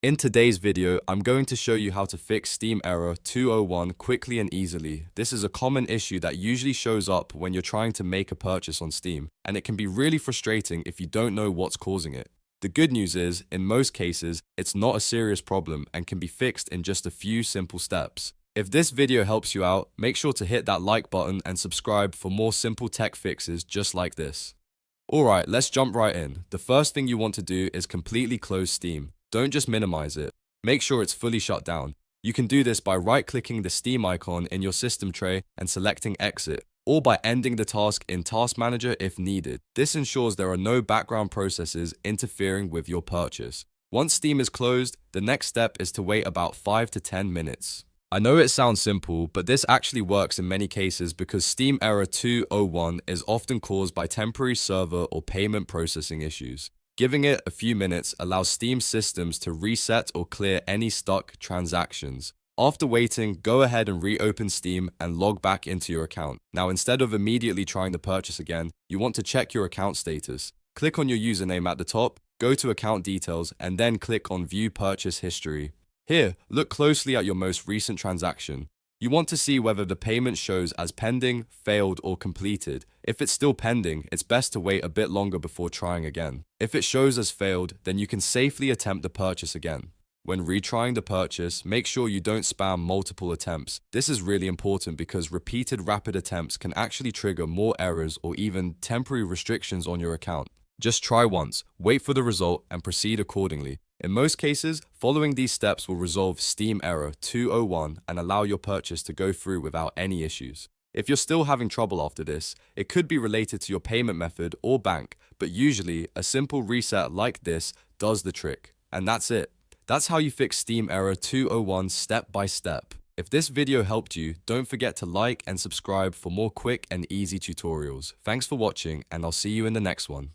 In today's video, I'm going to show you how to fix Steam error 201 quickly and easily. This is a common issue that usually shows up when you're trying to make a purchase on Steam, and it can be really frustrating if you don't know what's causing it. The good news is, in most cases, it's not a serious problem and can be fixed in just a few simple steps. If this video helps you out, make sure to hit that like button and subscribe for more simple tech fixes just like this. Alright, let's jump right in. The first thing you want to do is completely close Steam. Don't just minimize it. Make sure it's fully shut down. You can do this by right-clicking the Steam icon in your system tray and selecting Exit, or by ending the task in Task Manager if needed. This ensures there are no background processes interfering with your purchase. Once Steam is closed, the next step is to wait about 5 to 10 minutes. I know it sounds simple, but this actually works in many cases because Steam error 201 is often caused by temporary server or payment processing issues. Giving it a few minutes allows Steam systems to reset or clear any stuck transactions. After waiting, go ahead and reopen Steam and log back into your account. Now, instead of immediately trying the purchase again, you want to check your account status. Click on your username at the top, go to Account Details, and then click on View Purchase History. Here, look closely at your most recent transaction. You want to see whether the payment shows as pending, failed, or completed. If it's still pending, it's best to wait a bit longer before trying again. If it shows as failed, then you can safely attempt the purchase again. When retrying the purchase, make sure you don't spam multiple attempts. This is really important because repeated rapid attempts can actually trigger more errors or even temporary restrictions on your account. Just try once, wait for the result, and proceed accordingly. In most cases, following these steps will resolve Steam error 201 and allow your purchase to go through without any issues. If you're still having trouble after this, it could be related to your payment method or bank, but usually a simple reset like this does the trick. And that's it. That's how you fix Steam error 201 step by step. If this video helped you, don't forget to like and subscribe for more quick and easy tutorials. Thanks for watching, and I'll see you in the next one.